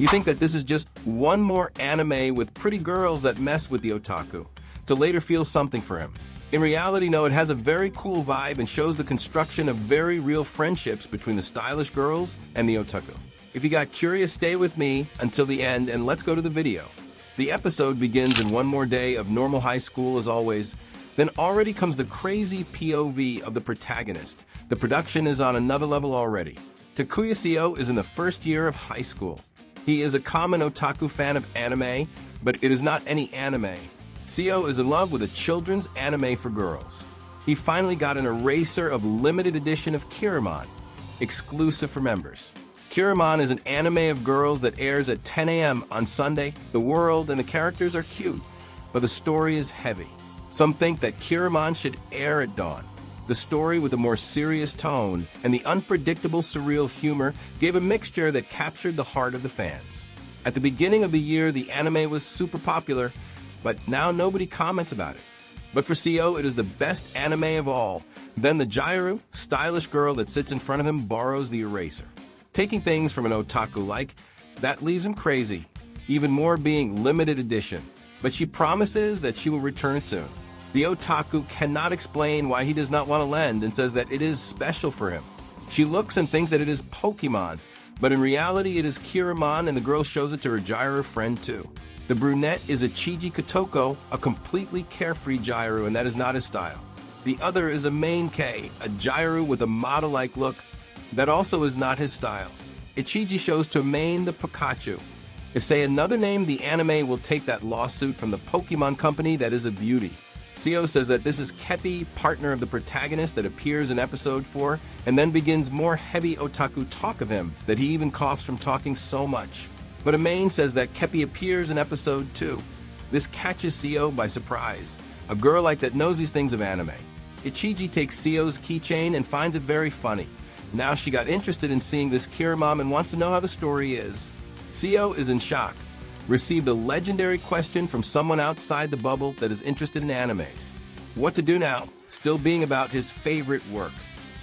You think that this is just one more anime with pretty girls that mess with the otaku, to later feel something for him. In reality, no, it has a very cool vibe and shows the construction of very real friendships between the stylish girls and the otaku. If you got curious, stay with me until the end and let's go to the video. The episode begins in one more day of normal high school as always. Then already comes the crazy POV of the protagonist. The production is on another level already. Takuya Seo is in the first year of high school. He is a common otaku fan of anime, but it is not any anime. Seo is in love with a children's anime for girls. He finally got an eraser of limited edition of Kiramon, exclusive for members. Kiramon is an anime of girls that airs at 10 a.m. on Sunday. The world and the characters are cute, but the story is heavy. Some think that Kiramon should air at dawn. The story with a more serious tone and the unpredictable surreal humor gave a mixture that captured the heart of the fans. At the beginning of the year, the anime was super popular, but now nobody comments about it. But for Seo, it is the best anime of all. Then the Jairu, stylish girl that sits in front of him, borrows the eraser. Taking things from an otaku like, that leaves him crazy, even more being limited edition. But she promises that she will return soon. The otaku cannot explain why he does not want to lend and says that it is special for him. She looks and thinks that it is Pokemon, but in reality it is Kiramon, and the girl shows it to her Jairu friend too. The brunette is a Chiji Kotoko, a completely carefree Jairu, and that is not his style. The other is a main K, a Jairu with a model-like look. That also is not his style. Ichiji shows to main the Pikachu. If say another name, the anime will take that lawsuit from the Pokemon company that is a beauty. Seo says that this is Kepi, partner of the protagonist that appears in episode 4, and then begins more heavy otaku talk of him that he even coughs from talking so much. But Amain says that Kepi appears in episode 2. This catches Seo by surprise. A girl like that knows these things of anime. Ichiji takes Seo's keychain and finds it very funny. Now she got interested in seeing this Kiramon and wants to know how the story is. Seo is in shock. Received a legendary question from someone outside the bubble that is interested in animes. What to do now? Still being about his favorite work.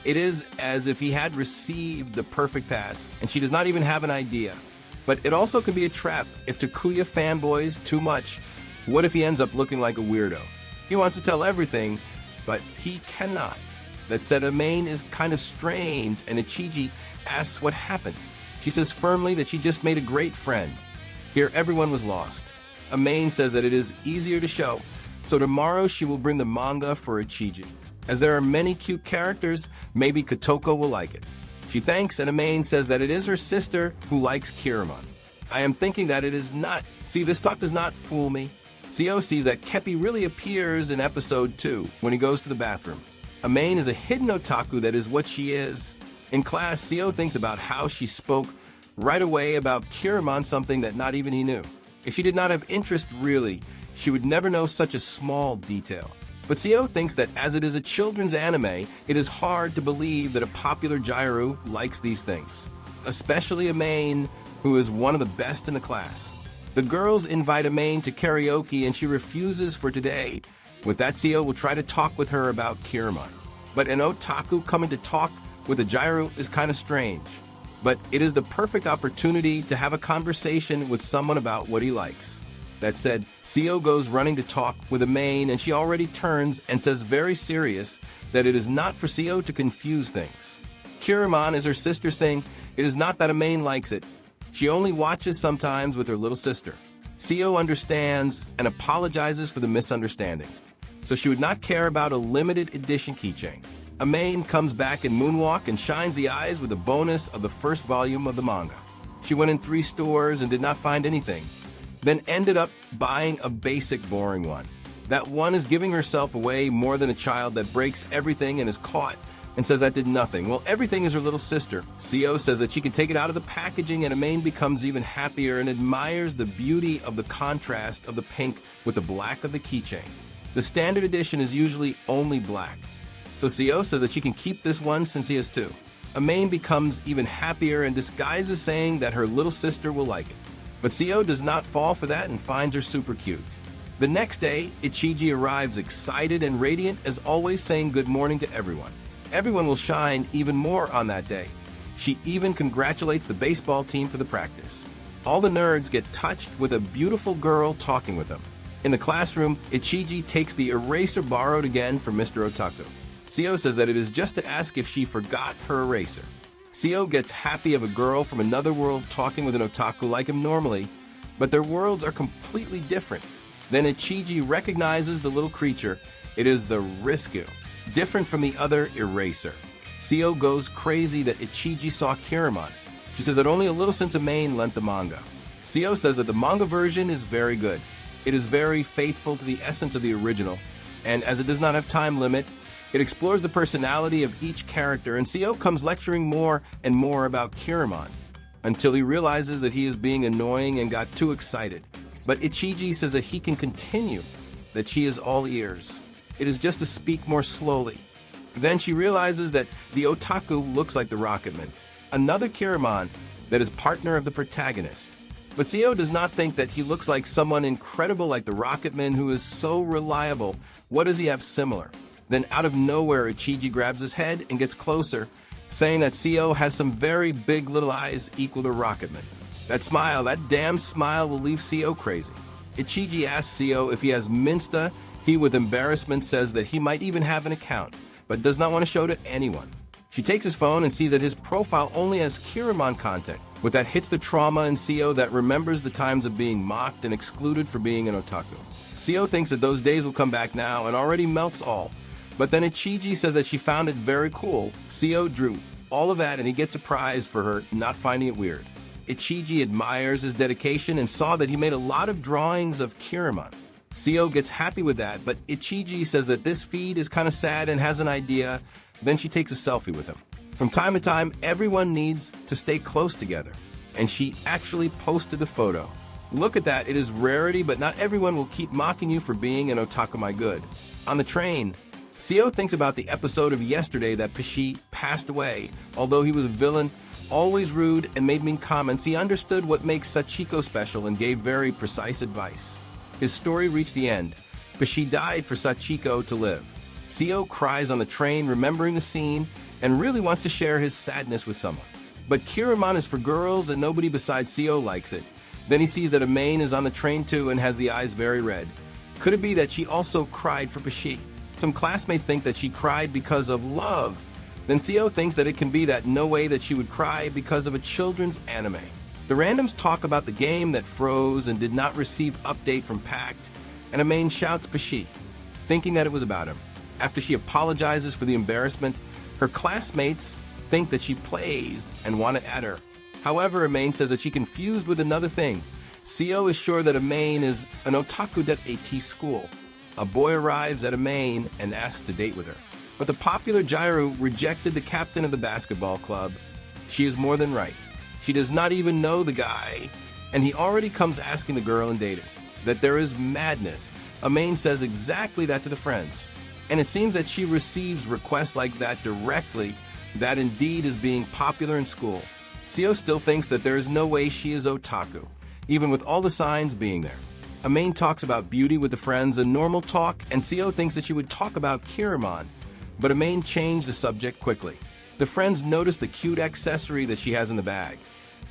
It is as if he had received the perfect pass, and she does not even have an idea. But it also can be a trap if Takuya fanboys too much. What if he ends up looking like a weirdo? He wants to tell everything, but he cannot. That said, Amain is kind of strained, and Ichiji asks what happened. She says firmly that she just made a great friend. Here, everyone was lost. Amain says that it is easier to show, so tomorrow she will bring the manga for Ichiji. As there are many cute characters, maybe Kotoko will like it. She thanks, and Amain says that it is her sister who likes Kiramon. I am thinking that it is not. See, this talk does not fool me. Seo sees that Kepi really appears in episode 2 when he goes to the bathroom. Amain is a hidden otaku that is what she is. In class, Seo thinks about how she spoke right away about Kiramon, something that not even he knew. If she did not have interest really, she would never know such a small detail. But Seo thinks that as it is a children's anime, it is hard to believe that a popular Jairu likes these things. Especially Amain, who is one of the best in the class. The girls invite Amain to karaoke and she refuses for today. With that, Seo will try to talk with her about Kiramon. But an otaku coming to talk with a Jairu is kind of strange. But it is the perfect opportunity to have a conversation with someone about what he likes. That said, Seo goes running to talk with Amain, and she already turns and says very serious that it is not for Seo to confuse things. Kiramon is her sister's thing. It is not that Amain likes it. She only watches sometimes with her little sister. Seo understands and apologizes for the misunderstanding. So she would not care about a limited edition keychain. Amain comes back in Moonwalk and shines the eyes with a bonus of the first volume of the manga. She went in 3 stores and did not find anything. Then ended up buying a basic boring one. That one is giving herself away more than a child that breaks everything and is caught and says that did nothing. Well, everything is her little sister. Seo says that she can take it out of the packaging, and Amain becomes even happier and admires the beauty of the contrast of the pink with the black of the keychain. The standard edition is usually only black. So Seo says that she can keep this one since he has 2. Amain becomes even happier and disguises saying that her little sister will like it. But Seo does not fall for that and finds her super cute. The next day, Ichiji arrives excited and radiant as always, saying good morning to everyone. Everyone will shine even more on that day. She even congratulates the baseball team for the practice. All the nerds get touched with a beautiful girl talking with them. In the classroom, Ichiji takes the eraser borrowed again from Mr. Otaku. Seo says that it is just to ask if she forgot her eraser. Seo gets happy of a girl from another world talking with an otaku like him normally, but their worlds are completely different. Then Ichiji recognizes the little creature. It is the Risku, different from the other eraser. Seo goes crazy that Ichiji saw Kiramon. She says that only a little sense of Maine lent the manga. Seo says that the manga version is very good. It is very faithful to the essence of the original, and as it does not have time limit, it explores the personality of each character, and Seo comes lecturing more and more about Kiramon, until he realizes that he is being annoying and got too excited. But Ichiji says that he can continue, that she is all ears. It is just to speak more slowly. Then she realizes that the otaku looks like the Rocketman, another Kiramon that is partner of the protagonist. But Seo does not think that he looks like someone incredible like the Rocketman who is so reliable. What does he have similar? Then out of nowhere, Ichiji grabs his head and gets closer, saying that Seo has some very big little eyes equal to Rocketman. That smile, that damn smile will leave Seo crazy. Ichiji asks Seo if he has Minsta. He, with embarrassment, says that he might even have an account, but does not want to show to anyone. She takes his phone and sees that his profile only has Kiramon content. With that hits the trauma in Seo that remembers the times of being mocked and excluded for being an otaku. Seo thinks that those days will come back now and already melts all. But then Ichiji says that she found it very cool. Seo drew all of that and he gets a prize for her not finding it weird. Ichiji admires his dedication and saw that he made a lot of drawings of Kiramon. Seo gets happy with that, but Ichiji says that this feed is kind of sad and has an idea. Then she takes a selfie with him. From time to time, everyone needs to stay close together. And she actually posted the photo. Look at that, it is rarity, but not everyone will keep mocking you for being an otaku my good. On the train, Seo thinks about the episode of yesterday that Pashi passed away. Although he was a villain, always rude, and made mean comments, he understood what makes Sachiko special and gave very precise advice. His story reached the end. Pashi died for Sachiko to live. Seo cries on the train, remembering the scene, and really wants to share his sadness with someone. But Kiramon is for girls and nobody besides Seo likes it. Then he sees that Amain is on the train too and has the eyes very red. Could it be that she also cried for Pashi? Some classmates think that she cried because of love. Then Seo thinks that it can be that no way that she would cry because of a children's anime. The randoms talk about the game that froze and did not receive update from Pact, and Amain shouts Pashi, thinking that it was about him. After she apologizes for the embarrassment, her classmates think that she plays and want to add her. However, Amain says that she confused with another thing. Seo is sure that Amain is an otaku.at school. A boy arrives at Amain and asks to date with her. But the popular Jairu rejected the captain of the basketball club. She is more than right. She does not even know the guy, and he already comes asking the girl and dating. That there is madness. Amain says exactly that to the friends. And it seems that she receives requests like that directly. That indeed is being popular in school. Seo still thinks that there is no way she is otaku, even with all the signs being there. Amain talks about beauty with the friends and normal talk, and Seo thinks that she would talk about Kiramon, but Amain changed the subject quickly. The friends notice the cute accessory that she has in the bag,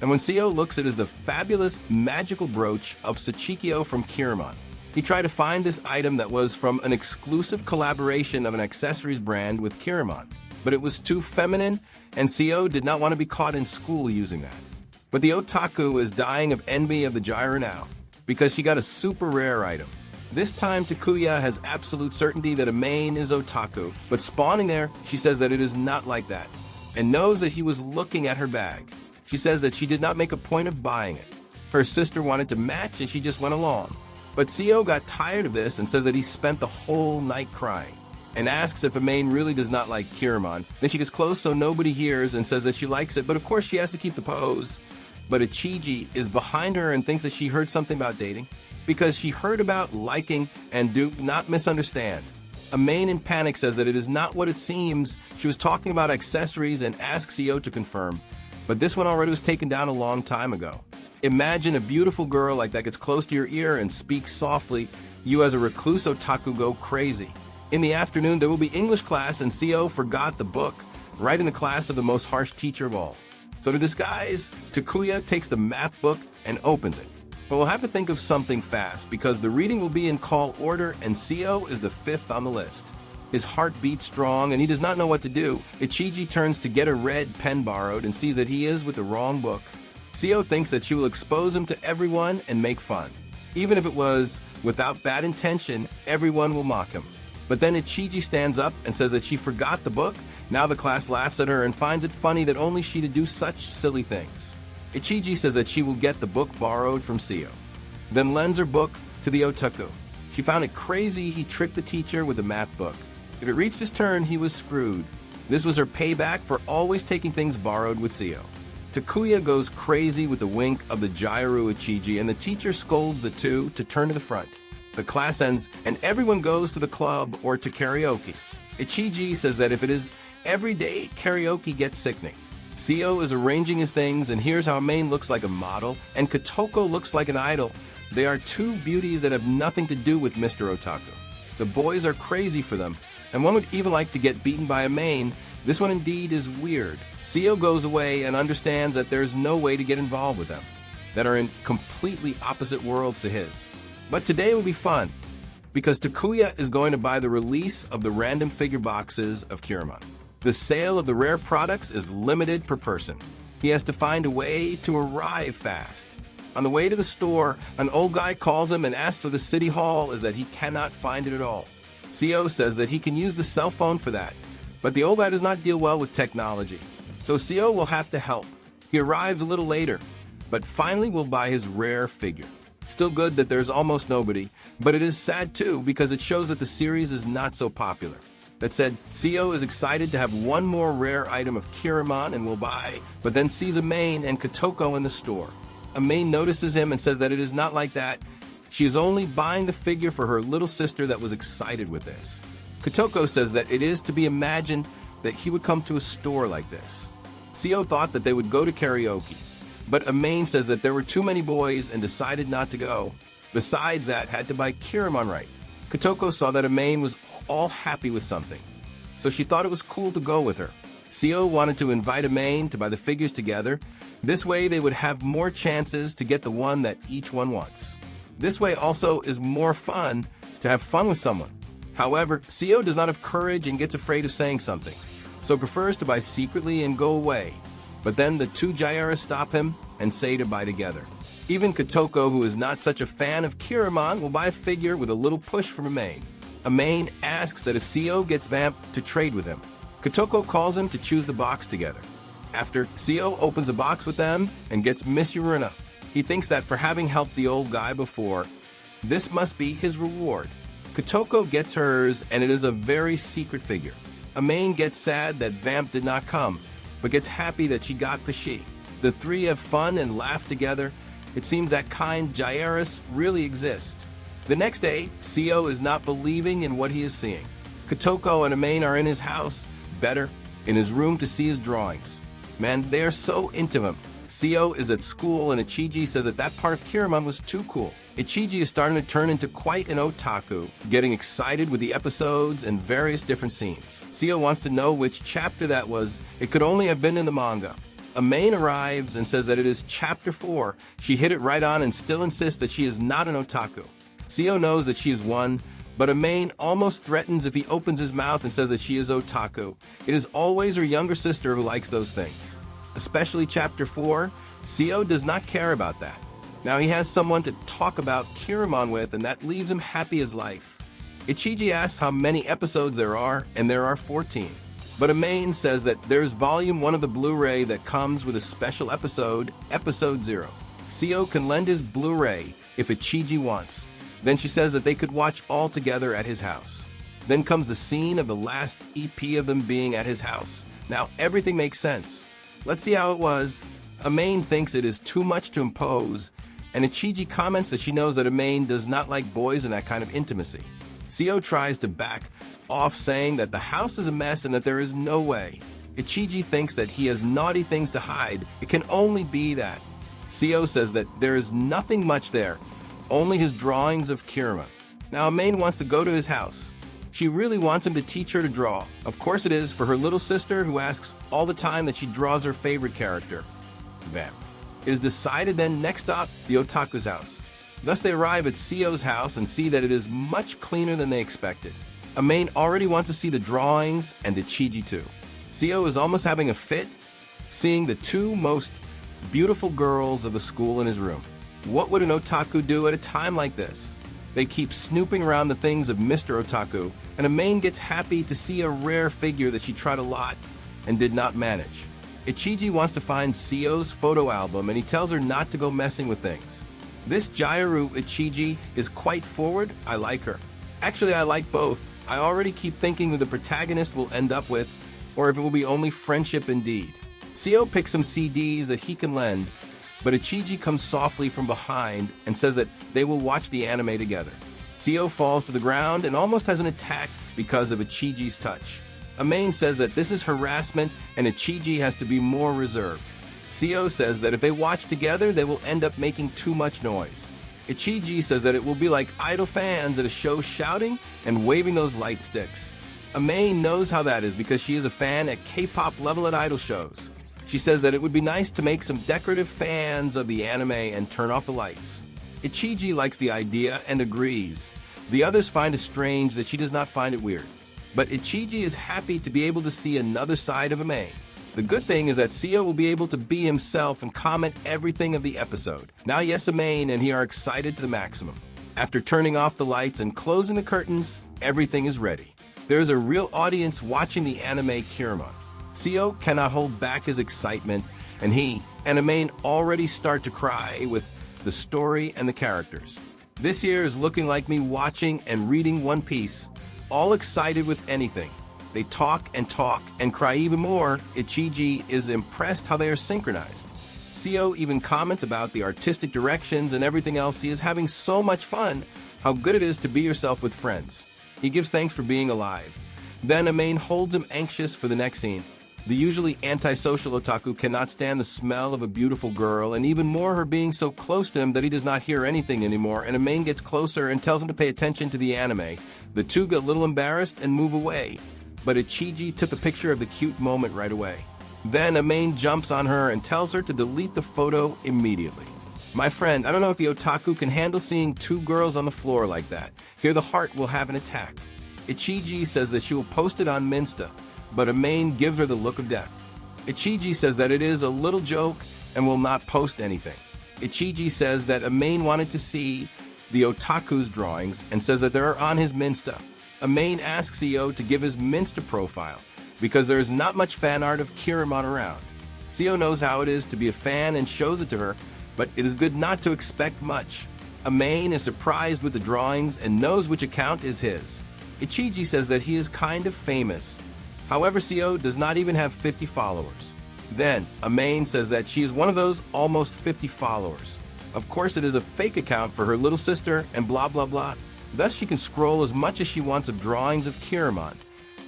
and when Seo looks, it is the fabulous magical brooch of Sachikyo from Kiramon. He tried to find this item that was from an exclusive collaboration of an accessories brand with Kiramon, but it was too feminine, and Seo did not want to be caught in school using that. But the otaku is dying of envy of the Jairu now, because she got a super rare item. This time, Takuya has absolute certainty that Amain is otaku, but spawning there, she says that it is not like that, and knows that he was looking at her bag. She says that she did not make a point of buying it. Her sister wanted to match and she just went along. But Seo got tired of this and says that he spent the whole night crying, and asks if Amain really does not like Kiramon. Then she gets close so nobody hears and says that she likes it, but of course she has to keep the pose. But Ichiji is behind her and thinks that she heard something about dating, because she heard about liking, and do not misunderstand. Amain in panic says that it is not what it seems. She was talking about accessories and asks Seo to confirm, but this one already was taken down a long time ago. Imagine a beautiful girl like that gets close to your ear and speaks softly. You as a recluse otaku go crazy. In the afternoon, there will be English class, and Seo forgot the book, right in the class of the most harsh teacher of all. So to disguise, Takuya takes the math book and opens it. But we'll have to think of something fast because the reading will be in call order and Seo is the 5th on the list. His heart beats strong and he does not know what to do. Ichiji turns to get a red pen borrowed and sees that he is with the wrong book. Seo thinks that she will expose him to everyone and make fun. Even if it was without bad intention, everyone will mock him. But then Ichiji stands up and says that she forgot the book. Now the class laughs at her and finds it funny that only she to do such silly things. Ichiji says that she will get the book borrowed from Seo, then lends her book to the Otaku. She found it crazy he tricked the teacher with the math book. If it reached his turn, he was screwed. This was her payback for always taking things borrowed with Seo. Takuya goes crazy with the wink of the Jairu Ichiji and the teacher scolds the two to turn to the front. The class ends and everyone goes to the club or to karaoke. Ichiji says that if it is every day, karaoke gets sickening. Seo is arranging his things and here's how Main looks like a model and Kotoko looks like an idol. They are two beauties that have nothing to do with Mr. Otaku. The boys are crazy for them, and one would even like to get beaten by a Main. This one indeed is weird. Seo goes away and understands that there is no way to get involved with them, that are in completely opposite worlds to his. But today will be fun, because Takuya is going to buy the release of the random figure boxes of Kiramon. The sale of the rare products is limited per person. He has to find a way to arrive fast. On the way to the store, an old guy calls him and asks for the city hall as that he cannot find it at all. Seo says that he can use the cell phone for that, but the old guy does not deal well with technology. So Seo will have to help. He arrives a little later, but finally will buy his rare figure. Still good that there's almost nobody, but it is sad too because it shows that the series is not so popular. That said, Seo is excited to have one more rare item of Kiramon and will buy, but then sees a Main and Kotoko in the store. A Main notices him and says that it is not like that. She is only buying the figure for her little sister that was excited with this. Kotoko says that it is to be imagined that he would come to a store like this. Seo thought that they would go to karaoke, but a Main says that there were too many boys and decided not to go. Besides that, had to buy Kiramon right. Kotoko saw that a Main was all happy with something, so she thought it was cool to go with her. Seo wanted to invite a Main to buy the figures together. This way they would have more chances to get the one that each one wants. This way also is more fun to have fun with someone. However, Seo does not have courage and gets afraid of saying something, so prefers to buy secretly and go away. But then the two Jairas stop him and say to buy together. Even Kotoko, who is not such a fan of Kiramon, will buy a figure with a little push from a Main. A Main asks that if Seo gets Vamp to trade with him. Kotoko calls him to choose the box together. After, Seo opens a box with them and gets Miss Urina. He thinks that for having helped the old guy before, this must be his reward. Kotoko gets hers and it is a very secret figure. A Main gets sad that Vamp did not come, but gets happy that she got Pashi. The three have fun and laugh together. It seems that kind Jairas really exist. The next day, Seo is not believing in what he is seeing. Kotoko and a Main are in his house, better, in his room to see his drawings. Man, they are so into him. Seo is at school and Ichiji says that that part of Kiramon was too cool. Ichiji is starting to turn into quite an otaku, getting excited with the episodes and various different scenes. Seo wants to know which chapter that was. It could only have been in the manga. A Main arrives and says that it is chapter 4. She hit it right on and still insists that she is not an otaku. Seo knows that she is one, but a Main almost threatens if he opens his mouth and says that she is otaku. It is always her younger sister who likes those things. Especially chapter 4, Seo does not care about that. Now he has someone to talk about Kiramon with and that leaves him happy as life. Ichiji asks how many episodes there are, and there are 14. But a Main says that there's volume 1 of the Blu-ray that comes with a special episode, episode 0. Seo can lend his Blu-ray if Ichiji wants. Then she says that they could watch all together at his house. Then comes the scene of the last EP of them being at his house. Now everything makes sense. Let's see how it was. A Main thinks it is too much to impose, and Ichiji comments that she knows that a Main does not like boys in that kind of intimacy. Seo tries to back off, saying that the house is a mess and that there is no way. Ichiji thinks that he has naughty things to hide. It can only be that. Seo says that there is nothing much there, only his drawings of Kiramon. Now a Main wants to go to his house. She really wants him to teach her to draw. Of course it is for her little sister who asks all the time that she draws her favorite character. Then, it is decided then next stop, the Otaku's house. Thus they arrive at Seo's house and see that it is much cleaner than they expected. Amain already wants to see the drawings and Ichiji too. Seo is almost having a fit, seeing the two most beautiful girls of the school in his room. What would an otaku do at a time like this? They keep snooping around the things of Mr. Otaku, and Amain gets happy to see a rare figure that she tried a lot and did not manage. Ichiji wants to find Seo's photo album and he tells her not to go messing with things. This Jairu Ichiji is quite forward. I like her. Actually, I like both. I already keep thinking who the protagonist will end up with, or if it will be only friendship indeed. Seo picks some CDs that he can lend, but Ichiji comes softly from behind and says that they will watch the anime together. Seo falls to the ground and almost has an attack because of Ichiji's touch. Amain says that this is harassment and Ichiji has to be more reserved. Seo says that if they watch together, they will end up making too much noise. Ichiji says that it will be like idol fans at a show shouting and waving those light sticks. Amain knows how that is because she is a fan at K-pop level at idol shows. She says that it would be nice to make some decorative fans of the anime and turn off the lights. Ichiji likes the idea and agrees. The others find it strange that she does not find it weird. But Ichiji is happy to be able to see another side of Amain. The good thing is that Seo will be able to be himself and comment everything of the episode. Now yes, Amain and he are excited to the maximum. After turning off the lights and closing the curtains, everything is ready. There is a real audience watching the anime Kiramon. Seo cannot hold back his excitement, and he and Amain already start to cry with the story and the characters. This year is looking like me watching and reading One Piece, all excited with anything. They talk and cry even more. Ichiji is impressed how they are synchronized. Seo even comments about the artistic directions and everything else. He is having so much fun, how good it is to be yourself with friends. He gives thanks for being alive. Then Amain holds him anxious for the next scene. The usually antisocial otaku cannot stand the smell of a beautiful girl, and even more her being so close to him that he does not hear anything anymore, and Amain gets closer and tells him to pay attention to the anime. The two get a little embarrassed and move away, but Ichiji took the picture of the cute moment right away. Then Amain jumps on her and tells her to delete the photo immediately. My friend, I don't know if the otaku can handle seeing two girls on the floor like that. Here the heart will have an attack. Ichiji says that she will post it on Minsta, but Amain gives her the look of death. Ichiji says that it is a little joke and will not post anything. Ichiji says that Amain wanted to see the otaku's drawings and says that they're on his Minsta. Amain asks Seo to give his Minsta profile because there is not much fan art of Kiramon around. Seo knows how it is to be a fan and shows it to her, but it is good not to expect much. Amain is surprised with the drawings and knows which account is his. Ichiji says that he is kind of famous. However, Seo does not even have 50 followers. Then, Amain says that she is one of those almost 50 followers. Of course, it is a fake account for her little sister and blah blah blah. Thus, she can scroll as much as she wants of drawings of Kiramon.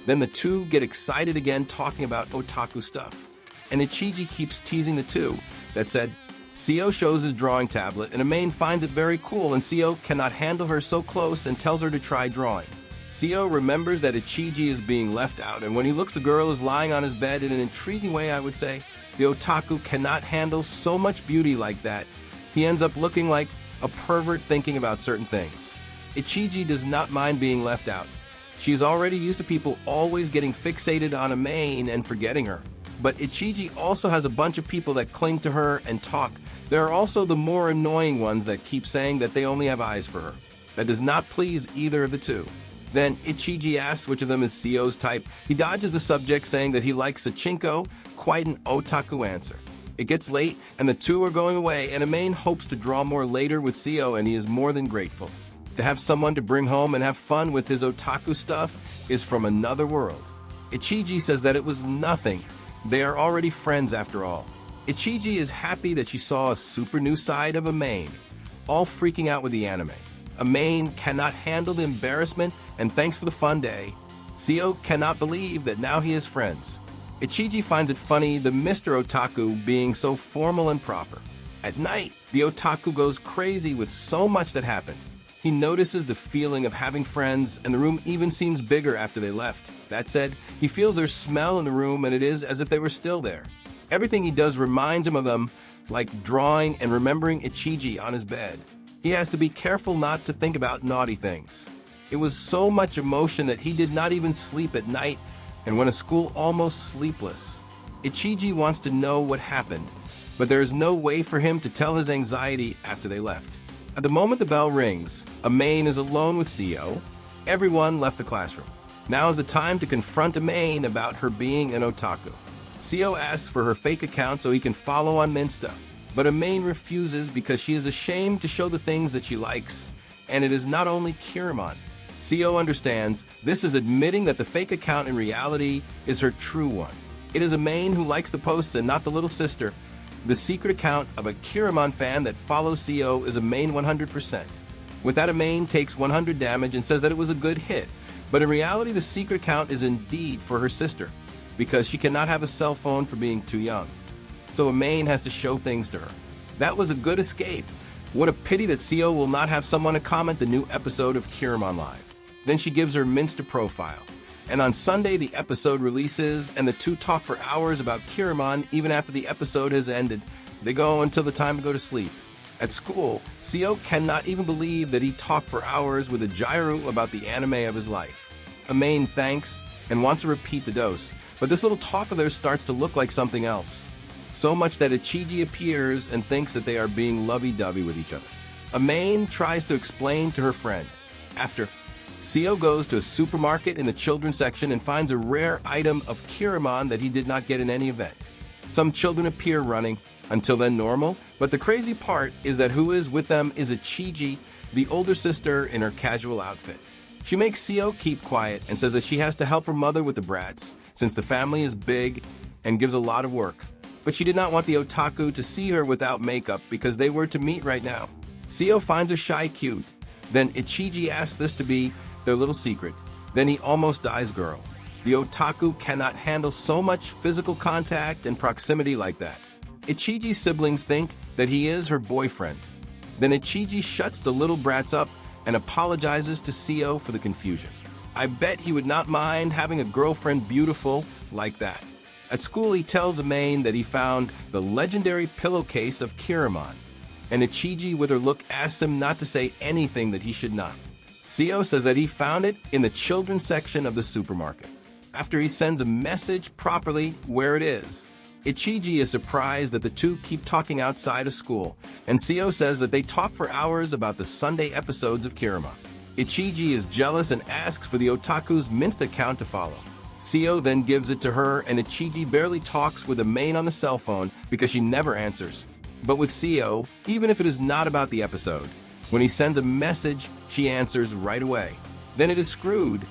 Then the two get excited again talking about otaku stuff. And Ichiji keeps teasing the two. That said, Seo shows his drawing tablet and Amain finds it very cool and Seo cannot handle her so close and tells her to try drawing. Seo remembers that Ichiji is being left out, and when he looks, the girl is lying on his bed in an intriguing way, I would say. The otaku cannot handle so much beauty like that. He ends up looking like a pervert thinking about certain things. Ichiji does not mind being left out. She is already used to people always getting fixated on Amain and forgetting her. But Ichiji also has a bunch of people that cling to her and talk. There are also the more annoying ones that keep saying that they only have eyes for her. That does not please either of the two. Then Ichiji asks which of them is Seo's type. He dodges the subject, saying that he likes Sachinko, quite an otaku answer. It gets late, and the two are going away, and Amain hopes to draw more later with Seo, and he is more than grateful. To have someone to bring home and have fun with his otaku stuff is from another world. Ichiji says that it was nothing. They are already friends after all. Ichiji is happy that she saw a super new side of Amain, all freaking out with the anime. Amain cannot handle the embarrassment and thanks for the fun day. Seo cannot believe that now he is friends. Ichiji finds it funny the Mr. Otaku being so formal and proper. At night, the otaku goes crazy with so much that happened. He notices the feeling of having friends, and the room even seems bigger after they left. That said, he feels their smell in the room, and it is as if they were still there. Everything he does reminds him of them, like drawing and remembering Ichiji on his bed. He has to be careful not to think about naughty things. It was so much emotion that he did not even sleep at night and went to school almost sleepless. Ichiji wants to know what happened, but there is no way for him to tell his anxiety after they left. At the moment the bell rings, Amain is alone with Seo. Everyone left the classroom. Now is the time to confront Amain about her being an otaku. Seo asks for her fake account so he can follow on Minsta, but Amain refuses because she is ashamed to show the things that she likes, and it is not only Kiramon. Seo understands this is admitting that the fake account in reality is her true one. It is Amain who likes the posts and not the little sister. The secret account of a Kiramon fan that follows Seo is Amain 100%. With that, Amain takes 100 damage and says that it was a good hit, but in reality the secret account is indeed for her sister, because she cannot have a cell phone for being too young. So Amain has to show things to her. That was a good escape. What a pity that Seo will not have someone to comment the new episode of Kiramon Live. Then she gives her Minsta profile. And on Sunday, the episode releases, and the two talk for hours about Kiramon even after the episode has ended. They go until the time to go to sleep. At school, Seo cannot even believe that he talked for hours with a gyro about the anime of his life. Amain thanks and wants to repeat the dose, but this little talk of theirs starts to look like something else. So much that Ichiji appears and thinks that they are being lovey-dovey with each other. Amain tries to explain to her friend. After, Seo goes to a supermarket in the children's section and finds a rare item of Kiramon that he did not get in any event. Some children appear running, until then normal, but the crazy part is that who is with them is Ichiji, the older sister in her casual outfit. She makes Seo keep quiet and says that she has to help her mother with the brats, since the family is big and gives a lot of work. But she did not want the otaku to see her without makeup because they were to meet right now. Seo finds her shy cute. Then Ichiji asks this to be their little secret. Then he almost dies girl. The otaku cannot handle so much physical contact and proximity like that. Ichiji's siblings think that he is her boyfriend. Then Ichiji shuts the little brats up and apologizes to Seo for the confusion. I bet he would not mind having a girlfriend beautiful like that. At school, he tells Amain that he found the legendary pillowcase of Kiramon, and Ichiji with her look asks him not to say anything that he should not. Seo says that he found it in the children's section of the supermarket. After he sends a message properly where it is, Ichiji is surprised that the two keep talking outside of school, and Seo says that they talk for hours about the Sunday episodes of Kiramon. Ichiji is jealous and asks for the otaku's Minsta account to follow. Seo then gives it to her, and Ichiji barely talks with Amain on the cell phone because she never answers. But with Seo, even if it is not about the episode, when he sends a message, she answers right away. Then it is screwed.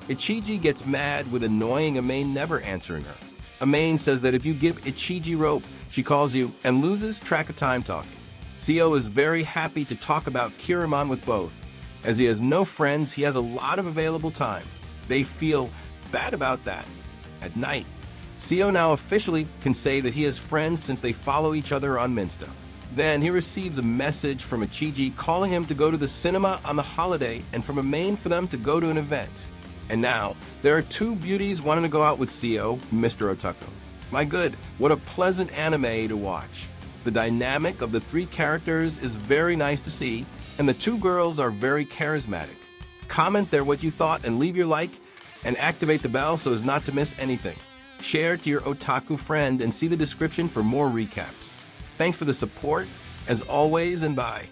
Ichiji gets mad with annoying Amain never answering her. Amain says that if you give Ichiji rope, she calls you and loses track of time talking. Seo is very happy to talk about Kiramon with both. As he has no friends, he has a lot of available time. They feel bad about that. At night, Seo now officially can say that he has friends since they follow each other on Minsta. Then he receives a message from Ichiji calling him to go to the cinema on the holiday and from Amain for them to go to an event. And now, there are two beauties wanting to go out with Seo, Mr. Otaku. My good, what a pleasant anime to watch. The dynamic of the three characters is very nice to see, and the two girls are very charismatic. Comment there what you thought and leave your like, and activate the bell so as not to miss anything. Share to your otaku friend and see the description for more recaps. Thanks for the support, as always, and bye.